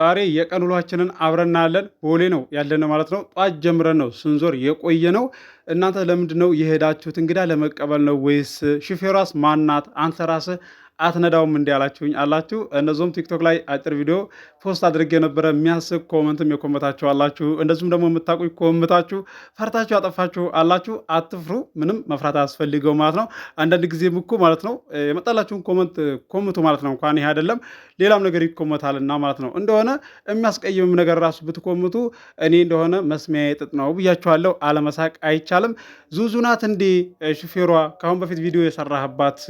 ዛሬ የቀን ውሏችንን አብረን እናያለን። ቦሌ ነው ያለነው ማለት ነው። ጧት ጀምረን ነው ስንዞር የቆየ ነው። እናንተ ለምንድነው የሄዳችሁት? እንግዳ ለመቀበል ነው ወይስ ሹፌሯስ ማናት? አንተ ራስህ አትነዳውም እንዲ ያላችሁኝ አላችሁ። እነዚሁም ቲክቶክ ላይ አጭር ቪዲዮ ፖስት አድርጌ የነበረ የሚያስቅ ኮመንትም የኮመታችሁ አላችሁ። እንደዚሁም ደግሞ የምታውቁኝ ኮመታችሁ ፈርታችሁ ያጠፋችሁ አላችሁ። አትፍሩ፣ ምንም መፍራት አያስፈልገው ማለት ነው። አንዳንድ ጊዜ ምኩ ማለት ነው የመጣላችሁን ኮመንት ኮምቱ ማለት ነው። እንኳን ይሄ አይደለም ሌላም ነገር ይኮመታልና ማለት ነው። እንደሆነ የሚያስቀይምም ነገር ራሱ ብትኮምቱ እኔ እንደሆነ መስሚያ የጥጥ ነው ብያችኋለሁ። አለመሳቅ አይቻልም። ዙዙናት እንዴ ሹፌሯ ከአሁን በፊት ቪዲዮ የሰራህባት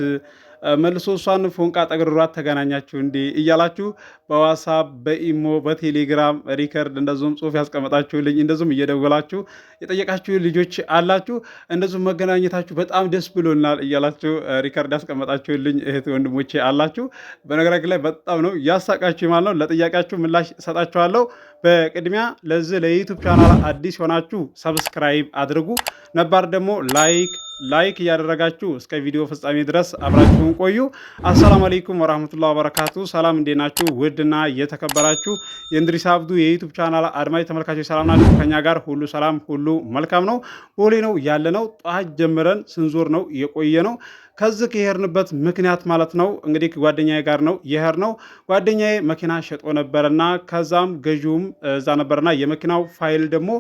መልሶ እሷን ፎንቃ ጠግርሯት ተገናኛችሁ እንዴ እያላችሁ በዋትስአፕ በኢሞ በቴሌግራም ሪከርድ እንደዚሁም ጽሁፍ ያስቀመጣችሁልኝ እንደዚሁም እየደወላችሁ የጠየቃችሁ ልጆች አላችሁ። እንደዚሁም መገናኘታችሁ በጣም ደስ ብሎናል እያላችሁ ሪከርድ ያስቀመጣችሁልኝ እህት ወንድሞቼ አላችሁ። በነገራችን ላይ በጣም ነው ያሳቃችሁ ማለት ነው። ለጥያቄያችሁ ምላሽ እሰጣችኋለሁ። በቅድሚያ ለዚህ ለዩቲዩብ ቻናል አዲስ ሆናችሁ ሰብስክራይብ አድርጉ፣ ነባር ደግሞ ላይክ እያደረጋችሁ እስከ ቪዲዮ ፍጻሜ ድረስ አብራችሁን ቆዩ። አሰላሙ አለይኩም ወራህመቱላሂ ወበረካቱ። ሰላም እንዴት ናችሁ? ውድና የተከበራችሁ የእንድሪስ አብዱ የዩቲዩብ ቻናል አድማጭ ተመልካቾች ሰላም ናችሁ? ከኛ ጋር ሁሉ ሰላም ሁሉ መልካም ነው። ቦሌ ነው ያለነው። ጧት ጀምረን ስንዞር ነው የቆየ ነው። ከዚህ ከሄድንበት ምክንያት ማለት ነው እንግዲህ ጓደኛዬ ጋር ነው የሄድነው። ጓደኛዬ መኪና ሸጦ ነበርና ከዛም ገዢውም እዛ ነበርና የመኪናው ፋይል ደግሞ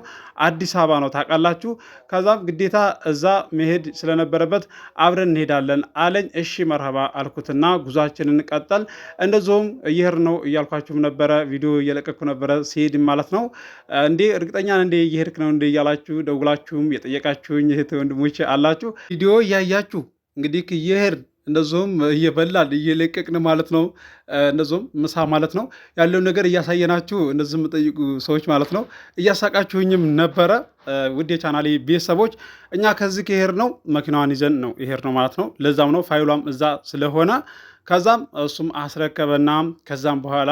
አዲስ አበባ ነው ታውቃላችሁ። ከዛም ግዴታ እዛ መሄድ ስለነበረበት አብረን እንሄዳለን አለኝ። እሺ መርሃባ አልኩትና ጉዟችንን ቀጠል። እንደዚሁም እየሄድን ነው እያልኳችሁም ነበረ፣ ቪዲዮ እየለቀኩ ነበረ ሲሄድ ማለት ነው። እንዴ እርግጠኛ እንዴ እየሄድክ ነው እንዴ እያላችሁ ደውላችሁም የጠየቃችሁኝ እህት ወንድሞቼ አላችሁ። ቪዲዮ እያያችሁ እንግዲህ እየሄድን እንደዚሁም እየበላን እየለቀቅን ማለት ነው። እንደዚሁም ምሳ ማለት ነው ያለውን ነገር እያሳየናችሁ እንደዚህ የምጠይቁ ሰዎች ማለት ነው እያሳቃችሁኝም ነበረ። ውድ የቻናሌ ቤተሰቦች እኛ ከዚህ ከሄድ ነው መኪናዋን ይዘን ነው ይሄድ ነው ማለት ነው። ለዛም ነው ፋይሏም እዛ ስለሆነ ከዛም እሱም አስረከበና ከዛም በኋላ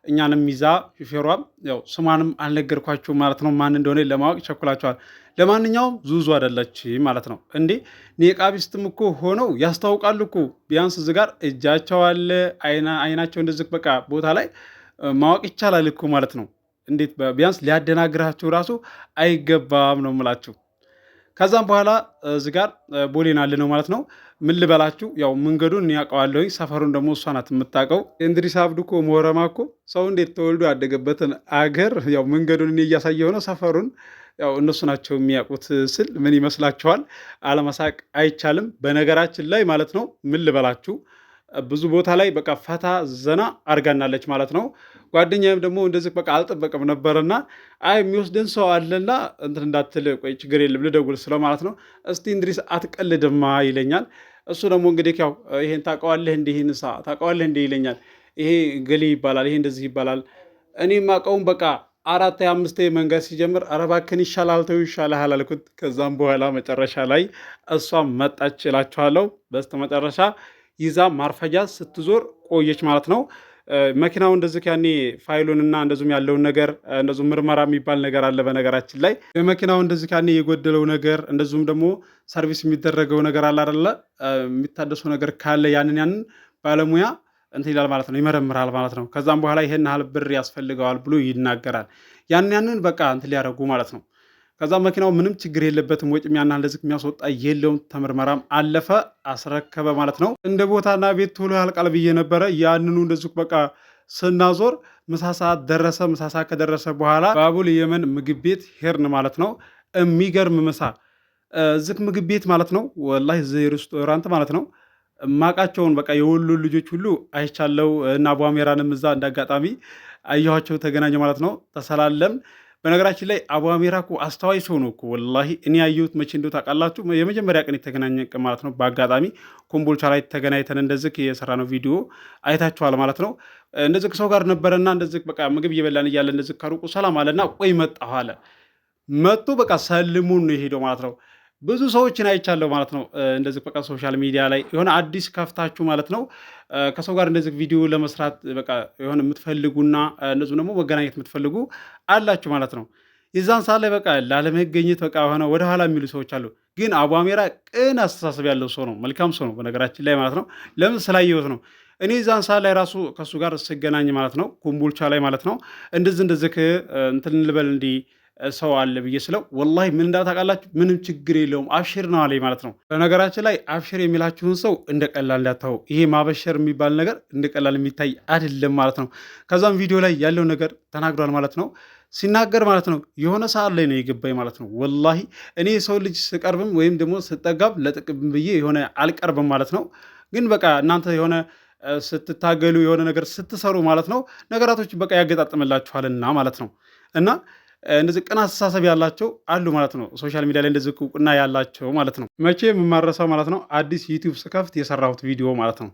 እኛንም ይዛ ሹፌሯም ያው ስሟንም አልነገርኳችሁ ማለት ነው። ማን እንደሆነ ለማወቅ ቸኩላችኋል። ለማንኛውም ዙዙ አይደለች ማለት ነው። እንዴ ኒቃቢስትም እኮ ሆነው ያስታውቃሉ እኮ ቢያንስ እዚህ ጋር እጃቸው አለ አይናቸው እንደዚህ በቃ ቦታ ላይ ማወቅ ይቻላል እኮ ማለት ነው። እንዴት ቢያንስ ሊያደናግራችሁ ራሱ አይገባም ነው የምላችሁ። ከዛም በኋላ እዚህ ጋር ቦሌን አለ ነው ማለት ነው። ምን ልበላችሁ ያው መንገዱን ያውቀዋለሁኝ፣ ሰፈሩን ደግሞ እሷ ናት የምታውቀው። እንድሪስ አብዱ እኮ ሞረማ እኮ ሰው እንዴት ተወልዶ ያደገበትን አገር ያው መንገዱን እኔ እያሳየሁ ነው፣ ሰፈሩን ያው እነሱ ናቸው የሚያውቁት ስል ምን ይመስላችኋል? አለመሳቅ አይቻልም። በነገራችን ላይ ማለት ነው ምን ልበላችሁ ብዙ ቦታ ላይ በቃ ፈታ ዘና አርጋናለች ማለት ነው። ጓደኛዬም ደግሞ እንደዚህ በቃ አልጠበቅም ነበርና አይ የሚወስደን ሰው አለና እንትን እንዳትል ቆይ ችግር የለም ልደውል ስለው ማለት ነው እስቲ እንድሪስ አትቀልድማ ይለኛል። እሱ ደግሞ እንግዲህ ያው ይሄን ታውቀዋለህ እንዲህ ይህንሳ ታውቀዋለህ እንዲህ ይለኛል። ይሄ ገሌ ይባላል፣ ይሄ እንደዚህ ይባላል። እኔ ማውቀውን በቃ 4-5 መንገድ ሲጀምር ኧረ እባክህን ይሻላል ተው ይሻልሃል አልኩት። ከዛም በኋላ መጨረሻ ላይ እሷም መጣች እላችኋለሁ። በስተመጨረሻ ይዛ ማርፈጃ ስትዞር ቆየች ማለት ነው። መኪናው እንደዚህ ያኔ ፋይሉንና እንደዚሁም ያለውን ነገር እንደዚሁም ምርመራ የሚባል ነገር አለ። በነገራችን ላይ በመኪናው እንደዚህ ያኔ የጎደለው ነገር እንደዚሁም ደግሞ ሰርቪስ የሚደረገው ነገር አለ አይደለ? የሚታደሰው ነገር ካለ ያንን ባለሙያ እንትን ይላል ማለት ነው፣ ይመረምራል ማለት ነው። ከዛም በኋላ ይሄን ያህል ብር ያስፈልገዋል ብሎ ይናገራል። ያንን በቃ እንትን ሊያደርጉ ማለት ነው። ከዛ መኪናው ምንም ችግር የለበትም፣ ወጪም ያን ያህል የሚያስወጣ የለውም። ተመርመራም አለፈ፣ አስረከበ ማለት ነው። እንደ ቦታና ቤት ቶሎ ያልቃል ብዬ ነበረ። ያንኑ እንደዚሁ በቃ ስናዞር ምሳ ሰዓት ደረሰ። ምሳ ሰዓት ከደረሰ በኋላ ባቡል የመን ምግብ ቤት ሄድን ማለት ነው። የሚገርም ምሳ ዝክ ምግብ ቤት ማለት ነው። ወላሂ እዚህ ሬስቶራንት ማለት ነው ማቃቸውን በቃ የወሎ ልጆች ሁሉ አይቻለው እና አቡአሜራንም እዛ እንዳጋጣሚ አየኋቸው፣ ተገናኘ ማለት ነው። ተሰላለም። በነገራችን ላይ አቡአሜራ እኮ አስተዋይ ሰው ነው እኮ ወላሂ። እኔ ያየሁት መቼ እንደው ታውቃላችሁ? የመጀመሪያ ቀን የተገናኘ ማለት ነው። በአጋጣሚ ኮምቦልቻ ላይ ተገናኝተን እንደዚህ የሰራ ነው ቪዲዮ አይታችኋል ማለት ነው። እንደዚህ ከሰው ጋር ነበረና እንደዚህ በቃ ምግብ እየበላን እያለ እንደዚህ ከሩቁ ሰላም አለና ቆይ መጣሁ አለ። መጡ በቃ ሰልሙን ነው የሄደው ማለት ነው። ብዙ ሰዎችን አይቻለሁ ማለት ነው። እንደዚህ በቃ ሶሻል ሚዲያ ላይ የሆነ አዲስ ከፍታችሁ ማለት ነው ከሰው ጋር እንደዚህ ቪዲዮ ለመስራት በቃ የሆነ የምትፈልጉና እንደዚሁ ደግሞ መገናኘት የምትፈልጉ አላችሁ ማለት ነው። የዛን ሰዓት ላይ በቃ ላለመገኘት በቃ ሆነ ወደኋላ የሚሉ ሰዎች አሉ። ግን አቡአሜራ ቅን አስተሳሰብ ያለው ሰው ነው፣ መልካም ሰው ነው በነገራችን ላይ ማለት ነው። ለምን ስላየሁት ነው። እኔ ዛን ሰዓት ላይ ራሱ ከእሱ ጋር ስገናኝ ማለት ነው ኮምቦልቻ ላይ ማለት ነው እንደዚህ እንትን ልበል እንዲህ ሰው አለ ብዬ ስለው ወላሂ ምን እንዳታውቃላችሁ ምንም ችግር የለውም አብሽር ነው አለኝ ማለት ነው። በነገራችን ላይ አብሽር የሚላችሁን ሰው እንደ ቀላል እንዳታው። ይሄ ማበሸር የሚባል ነገር እንደ ቀላል የሚታይ አይደለም ማለት ነው። ከዛም ቪዲዮ ላይ ያለው ነገር ተናግሯል ማለት ነው። ሲናገር ማለት ነው የሆነ ሰዓት ላይ ነው የገባኝ ማለት ነው። ወላሂ እኔ ሰው ልጅ ስቀርብም ወይም ደግሞ ስጠጋብ ለጥቅም ብዬ የሆነ አልቀርብም ማለት ነው። ግን በቃ እናንተ የሆነ ስትታገሉ የሆነ ነገር ስትሰሩ ማለት ነው ነገራቶች በቃ ያገጣጥምላችኋልና ማለት ነው እና እንደዚህ ቅን አስተሳሰብ ያላቸው አሉ ማለት ነው። ሶሻል ሚዲያ ላይ እንደዚህ እውቅና ያላቸው ማለት ነው። መቼ የምማረሰው ማለት ነው አዲስ ዩቲዩብ ስከፍት የሰራሁት ቪዲዮ ማለት ነው።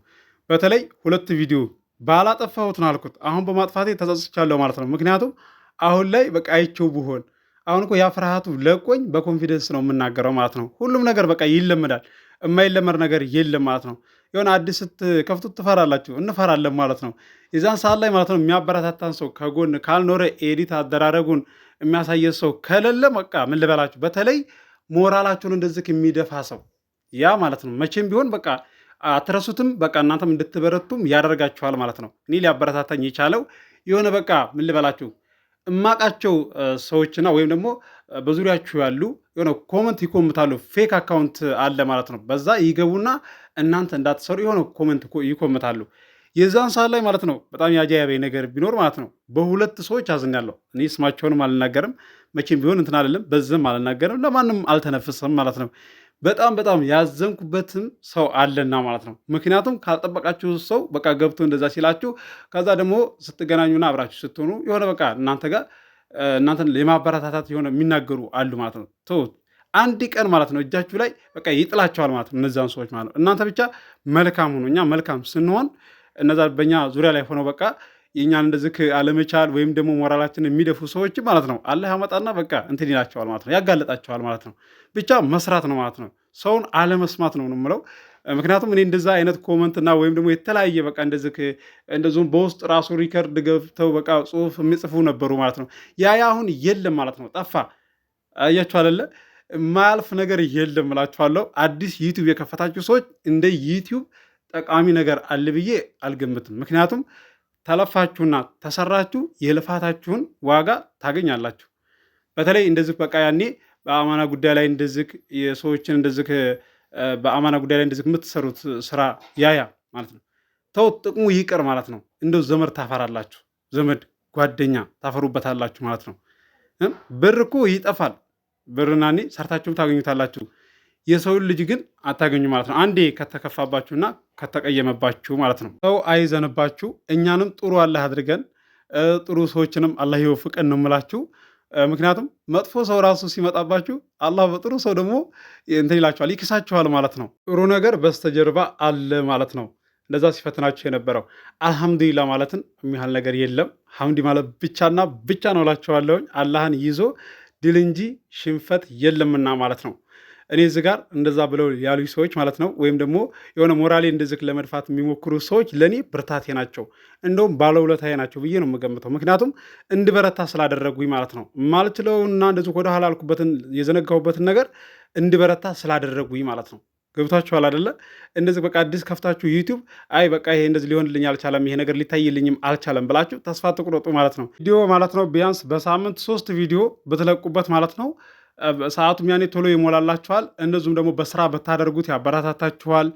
በተለይ 2 ቪዲዮ ባላጠፋሁት ነው አልኩት። አሁን በማጥፋቴ ተጸጽቻለሁ ማለት ነው። ምክንያቱም አሁን ላይ በቃ አይቼው ብሆን አሁን እኮ ያ ፍርሃቱ ለቆኝ በኮንፊደንስ ነው የምናገረው ማለት ነው። ሁሉም ነገር በቃ ይለመዳል። የማይለመድ ነገር የለም ማለት ነው። የሆነ አዲስ ስትከፍቱት ትፈራላችሁ፣ እንፈራለን ማለት ነው። የዛን ሰዓት ላይ ማለት ነው የሚያበረታታን ሰው ከጎን ካልኖረ ኤዲት አደራረጉን የሚያሳየ ሰው ከሌለ በቃ ምን ልበላችሁ፣ በተለይ ሞራላችሁን እንደዚህ የሚደፋ ሰው ያ ማለት ነው መቼም ቢሆን በቃ አትረሱትም። በቃ እናንተም እንድትበረቱም ያደርጋችኋል ማለት ነው። እኔ ሊያበረታታኝ የቻለው የሆነ በቃ ምን ልበላችሁ እማቃቸው ሰዎችና ወይም ደግሞ በዙሪያችሁ ያሉ የሆነ ኮመንት ይኮምታሉ። ፌክ አካውንት አለ ማለት ነው። በዛ ይገቡና እናንተ እንዳትሰሩ የሆነ ኮመንት ይኮምታሉ። የዛን ሰዓት ላይ ማለት ነው በጣም ያጃያበኝ ነገር ቢኖር ማለት ነው በ2 ሰዎች አዝኛለሁ። እኔ ስማቸውንም አልናገርም፣ መቼም ቢሆን እንትን አልልም፣ በዝም አልናገርም፣ ለማንም አልተነፍስም ማለት ነው። በጣም ያዘንኩበትም ሰው አለና ማለት ነው። ምክንያቱም ካልጠበቃችሁ ሰው በቃ ገብቶ እንደዛ ሲላችሁ ከዛ ደግሞ ስትገናኙና አብራችሁ ስትሆኑ የሆነ በቃ እናንተ ጋር እናንተን የማበረታታት የሆነ የሚናገሩ አሉ ማለት ነው። ተውት፣ አንድ ቀን ማለት ነው እጃችሁ ላይ በቃ ይጥላቸዋል ማለት ነው እነዛን ሰዎች ማለት ነው። እናንተ ብቻ መልካም ሁኑ። እኛ መልካም ስንሆን እነዛ በእኛ ዙሪያ ላይ ሆነው በቃ የእኛን እንደዚህ አለመቻል ወይም ደግሞ ሞራላችን የሚደፉ ሰዎች ማለት ነው አላህ ያመጣና በቃ እንትን ይላቸዋል ማለት ነው፣ ያጋለጣቸዋል ማለት ነው። ብቻ መስራት ነው ማለት ነው። ሰውን አለመስማት ነው የምለው። ምክንያቱም እኔ እንደዛ አይነት ኮመንትና ወይም ደግሞ የተለያየ በቃ እንደዚሁም በውስጥ ራሱ ሪከርድ ገብተው በቃ ጽሁፍ የሚጽፉ ነበሩ ማለት ነው። ያ አሁን የለም ማለት ነው፣ ጠፋ። አያችሁ አይደለ? የማያልፍ ነገር የለም እላችኋለሁ። አዲስ ዩቲዩብ የከፈታችሁ ሰዎች እንደ ዩቲዩብ ጠቃሚ ነገር አለ ብዬ አልገምትም። ምክንያቱም ተለፋችሁና ተሰራችሁ የልፋታችሁን ዋጋ ታገኛላችሁ። በተለይ እንደዚህ በቃ ያኔ በአማና ጉዳይ ላይ እንደዚህ የሰዎችን እንደዚህ በአማና ጉዳይ ላይ እንደዚህ የምትሰሩት ስራ ያያ ማለት ነው። ተው ጥቅሙ ይቅር ማለት ነው። እንደው ዘመድ ታፈራላችሁ፣ ዘመድ ጓደኛ ታፈሩበታላችሁ ማለት ነው። ብር እኮ ይጠፋል። ብርናኔ ሰርታችሁም ታገኙታላችሁ። የሰውን ልጅ ግን አታገኙ ማለት ነው። አንዴ ከተከፋባችሁና ከተቀየመባችሁ ማለት ነው። ሰው አይዘንባችሁ። እኛንም ጥሩ አላህ አድርገን ጥሩ ሰዎችንም አላህ ይወፍቀን ነው የምላችሁ። ምክንያቱም መጥፎ ሰው ራሱ ሲመጣባችሁ አላህ በጥሩ ሰው ደግሞ እንትን ይላችኋል፣ ይክሳችኋል ማለት ነው። ጥሩ ነገር በስተጀርባ አለ ማለት ነው። እንደዛ ሲፈትናችሁ የነበረው አልሐምዱሊላ ማለትን የሚያህል ነገር የለም። ሐምዲ ማለት ብቻና ብቻ ነው እላችኋለሁኝ። አላህን ይዞ ድል እንጂ ሽንፈት የለምና ማለት ነው። እኔ እዚህ ጋር እንደዛ ብለው ያሉ ሰዎች ማለት ነው ወይም ደግሞ የሆነ ሞራሌ እንደዚህ ለመድፋት የሚሞክሩ ሰዎች ለእኔ ብርታቴ ናቸው፣ እንደውም ባለውለታዬ ናቸው ብዬ ነው የምገምተው። ምክንያቱም እንድበረታ ስላደረጉኝ ማለት ነው። ማልችለውና እንደዚህ ወደኋላ አልኩበትን የዘነጋሁበትን ነገር እንድበረታ ስላደረጉኝ ማለት ነው። ገብታችኋል አይደለ? እንደዚህ በቃ አዲስ ከፍታችሁ ዩቲዩብ አይ በቃ ይሄ እንደዚህ ሊሆንልኝ አልቻለም፣ ይሄ ነገር ሊታይልኝም አልቻለም ብላችሁ ተስፋ ትቁረጡ ማለት ነው። ቪዲዮ ማለት ነው ቢያንስ በሳምንት 3 ቪዲዮ ብትለቁበት ማለት ነው ሰዓቱም ያኔ ቶሎ ይሞላላችኋል። እንደዚሁም ደግሞ በስራ ብታደርጉት ያበረታታችኋል።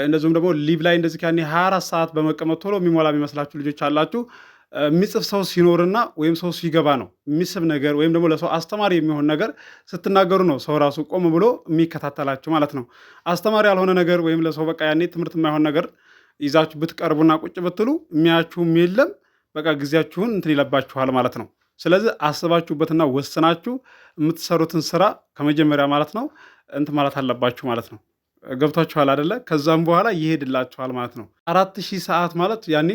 እንደዚሁም ደግሞ ሊቭ ላይ እንደዚህ ያኔ 24 ሰዓት በመቀመጥ ቶሎ የሚሞላ የሚመስላችሁ ልጆች አላችሁ። የሚጽፍ ሰው ሲኖርና ወይም ሰው ሲገባ ነው የሚስብ ነገር ወይም ደግሞ ለሰው አስተማሪ የሚሆን ነገር ስትናገሩ ነው ሰው ራሱ ቆም ብሎ የሚከታተላችሁ ማለት ነው። አስተማሪ ያልሆነ ነገር ወይም ለሰው በቃ ያኔ ትምህርት የማይሆን ነገር ይዛችሁ ብትቀርቡና ቁጭ ብትሉ የሚያችሁም የለም። በቃ ጊዜያችሁን እንትን ይለባችኋል ማለት ነው። ስለዚህ አስባችሁበትና ወስናችሁ የምትሰሩትን ስራ ከመጀመሪያ ማለት ነው እንትን ማለት አለባችሁ ማለት ነው። ገብቷችኋል አይደለ? ከዛም በኋላ ይሄድላችኋል ማለት ነው። 4000 ሰዓት ማለት ያኔ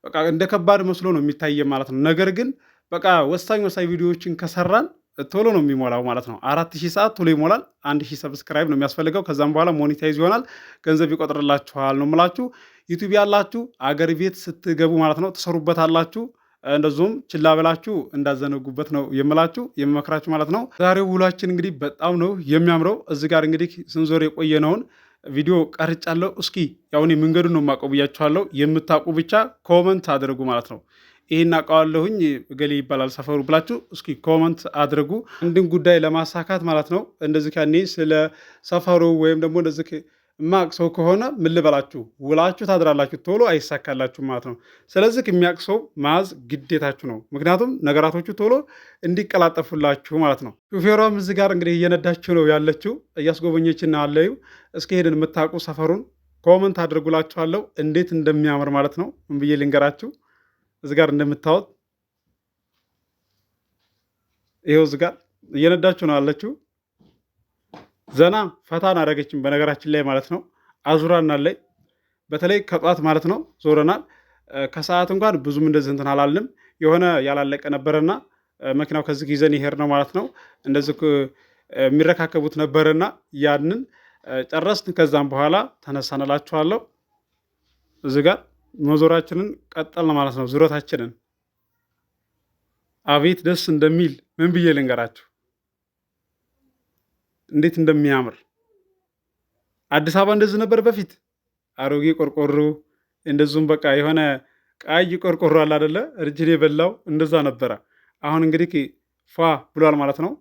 በቃ እንደ ከባድ መስሎ ነው የሚታየ ማለት ነው። ነገር ግን በቃ ወሳኝ ቪዲዮዎችን ከሰራን ቶሎ ነው የሚሞላው ማለት ነው። 4000 ሰዓት ቶሎ ይሞላል። 1000 ሰብስክራይብ ነው የሚያስፈልገው። ከዛም በኋላ ሞኔታይዝ ይሆናል፣ ገንዘብ ይቆጥርላችኋል ነው የምላችሁ። ዩቲዩብ ያላችሁ አገር ቤት ስትገቡ ማለት ነው ትሰሩበታላችሁ። እንደዚሁም ችላ ብላችሁ እንዳዘነጉበት ነው የምመክራችሁ ማለት ነው። ዛሬው ውሏችን እንግዲህ በጣም ነው የሚያምረው። እዚህ ጋር እንግዲህ ስንዞር የቆየነውን ቪዲዮ ቀርጫለሁ። እስኪ ያው እኔ መንገዱን ነው የማውቀው ብያችኋለሁ። የምታውቁ ብቻ ኮመንት አድርጉ ማለት ነው። ይሄን አውቀዋለሁኝ እገሌ ይባላል ሰፈሩ ብላችሁ እስኪ ኮመንት አድርጉ። አንድን ጉዳይ ለማሳካት ማለት ነው። እንደዚህ ከኔ ስለ ሰፈሩ ወይም ደግሞ እንደዚህ ማቅ ሰው ከሆነ ምን ልበላችሁ ውላችሁ ታድራላችሁ፣ ቶሎ አይሳካላችሁም ማለት ነው። ስለዚህ የሚያውቅ ሰው መያዝ ግዴታችሁ ነው። ምክንያቱም ነገራቶቹ ቶሎ እንዲቀላጠፉላችሁ ማለት ነው። ሹፌሯም እዚህ ጋር እንግዲህ እየነዳችሁ ነው ያለችው፣ እያስጎበኘችን አለዩ። እስኪ ሄድን የምታውቁ ሰፈሩን ኮመንት አድርጉላችኋለሁ፣ እንዴት እንደሚያምር ማለት ነው። ምን ብዬ ልንገራችሁ። እዚህ ጋር እንደምታወጥ ይኸው እዚህ ጋር እየነዳችሁ ነው ያለችው። ዘና ፈታን አደረገችን በነገራችን ላይ ማለት ነው። አዙራናል ላይ በተለይ ከጧት ማለት ነው ዞረናል። ከሰዓት እንኳን ብዙም እንደዚህ እንትን አላልንም። የሆነ ያላለቀ ነበረና መኪናው ከዚህ ይዘን ይሄድ ነው ማለት ነው። እንደዚህ የሚረካከቡት ነበረና ያንን ጨረስን። ከዛም በኋላ ተነሳንላችኋለሁ። እዚህ ጋር መዞራችንን ቀጠልን ማለት ነው። ዙረታችንን አቤት ደስ እንደሚል ምን ብዬ ልንገራችሁ እንዴት እንደሚያምር። አዲስ አበባ እንደዚህ ነበር በፊት፣ አሮጌ ቆርቆሮ እንደዚሁም በቃ የሆነ ቀይ ቆርቆሮ አለ አይደለ እርጅን የበላው እንደዛ ነበረ። አሁን እንግዲህ ፏ ብሏል ማለት ነው።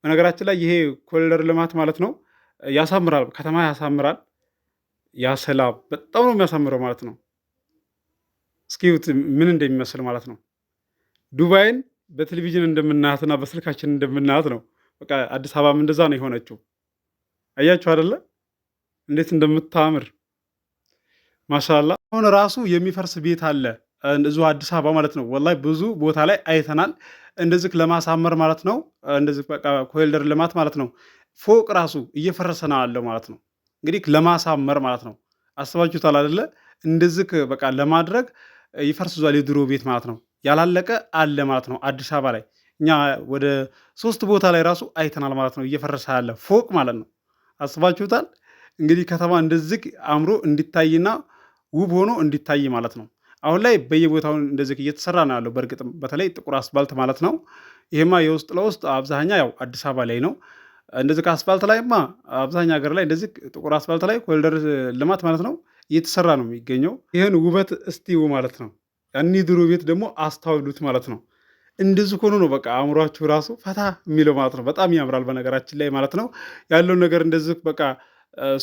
በነገራችን ላይ ይሄ ኮሪደር ልማት ማለት ነው ያሳምራል፣ ከተማ ያሳምራል፣ ያሰላም በጣም ነው የሚያሳምረው ማለት ነው። እስኪዩት ምን እንደሚመስል ማለት ነው። ዱባይን በቴሌቪዥን እንደምናያትና በስልካችን እንደምናያት ነው። በቃ አዲስ አበባም እንደዛ ነው የሆነችው። አያችሁ አይደለ እንዴት እንደምታምር ማሻአላ። አሁን ራሱ የሚፈርስ ቤት አለ እዚሁ አዲስ አበባ ማለት ነው። ወላሂ ብዙ ቦታ ላይ አይተናል። እንደዚህ ለማሳመር ማለት ነው። እንደዚህ በቃ ኮሪደር ልማት ማለት ነው። ፎቅ ራሱ እየፈረሰ ነው ያለው ማለት ነው። እንግዲህ ለማሳመር ማለት ነው። አስባችሁታል አይደለ? እንደዚህ በቃ ለማድረግ ይፈርሳል የድሮ ቤት ማለት ነው። ያላለቀ አለ ማለት ነው አዲስ አበባ ላይ እኛ ወደ 3 ቦታ ላይ ራሱ አይተናል ማለት ነው። እየፈረሰ ያለ ፎቅ ማለት ነው። አስባችሁታል? እንግዲህ ከተማ እንደዚህ አምሮ እንዲታይና ውብ ሆኖ እንዲታይ ማለት ነው። አሁን ላይ በየቦታው እንደዚህ እየተሰራ ነው ያለው። በእርግጥም በተለይ ጥቁር አስፋልት ማለት ነው። ይሄማ የውስጥ ለውስጥ አብዛኛ ያው አዲስ አበባ ላይ ነው። እንደዚህ ከአስፋልት ላይማ አብዛኛ ሀገር ላይ እንደዚህ ጥቁር አስፋልት ላይ ኮሪደር ልማት ማለት ነው እየተሰራ ነው የሚገኘው። ይህን ውበት እስቲው ማለት ነው። ያኒ ድሮ ቤት ደግሞ አስታውሉት ማለት ነው። እንደዚህ ሆኖ ነው በቃ አእምሯችሁ ራሱ ፈታ የሚለው ማለት ነው። በጣም ያምራል በነገራችን ላይ ማለት ነው ያለው ነገር እንደዚህ በቃ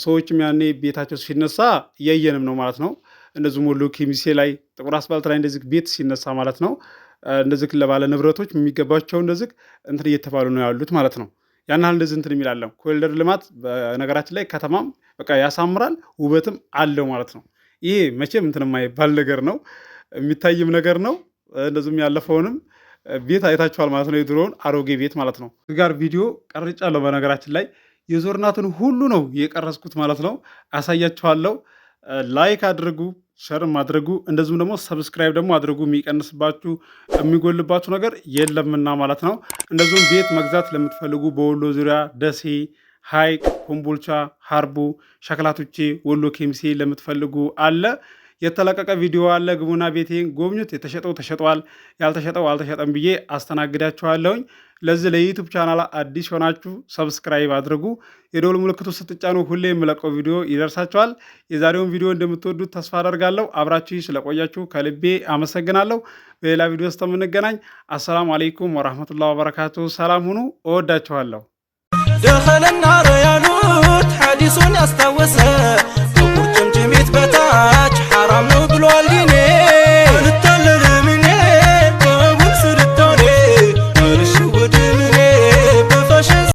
ሰዎችም ያኔ ቤታቸው ሲነሳ እያየንም ነው ማለት ነው። እንደዚህ ሙሉ ኬሚሴ ላይ ጥቁር አስፋልት ላይ እንደዚህ ቤት ሲነሳ ማለት ነው እንደዚህ ለባለ ንብረቶች የሚገባቸው እንደዚህ እንትን እየተባሉ ነው ያሉት ማለት ነው። ያን ያህል እንደዚህ እንትን የሚላለም ኮሪደር ልማት በነገራችን ላይ ከተማም በቃ ያሳምራል፣ ውበትም አለው ማለት ነው። ይሄ መቼም እንትን የማይባል ነገር ነው፣ የሚታይም ነገር ነው። እንደዚህም ያለፈውንም ቤት አይታችኋል ማለት ነው። የድሮውን አሮጌ ቤት ማለት ነው። እዚህ ጋር ቪዲዮ ቀርጫለሁ በነገራችን ላይ የዞርናትን ሁሉ ነው የቀረስኩት ማለት ነው። አሳያችኋለሁ። ላይክ አድርጉ፣ ሸርም አድርጉ፣ እንደዚሁም ደግሞ ሰብስክራይብ ደግሞ አድርጉ። የሚቀንስባችሁ የሚጎልባችሁ ነገር የለምና ማለት ነው። እንደዚሁም ቤት መግዛት ለምትፈልጉ በወሎ ዙሪያ ደሴ፣ ሐይቅ፣ ኮምቦልቻ፣ ሀርቡ፣ ሸክላቶቼ፣ ወሎ ኬሚሴ ለምትፈልጉ አለ የተለቀቀ ቪዲዮ አለ። ግቡና ቤቴን ጎብኙት። የተሸጠው ተሸጧል፣ ያልተሸጠው አልተሸጠም ብዬ አስተናግዳችኋለሁኝ። ለዚህ ለዩቱብ ቻናል አዲስ ሆናችሁ ሰብስክራይብ አድርጉ። የደወል ምልክቱ ስትጫኑ ሁሌ የምለቀው ቪዲዮ ይደርሳችኋል። የዛሬውን ቪዲዮ እንደምትወዱት ተስፋ አደርጋለሁ። አብራችሁ ስለቆያችሁ ከልቤ አመሰግናለሁ። በሌላ ቪዲዮ ውስጥ የምንገናኝ። አሰላሙ አለይኩም ወራህመቱላሂ ወበረካቱ። ሰላም ሁኑ። እወዳችኋለሁ። ደኸለና ረያኑት ሐዲሱን ያስታወሰ ከቁርጭምጭሚት በታች ሐራም ነው ብሏል።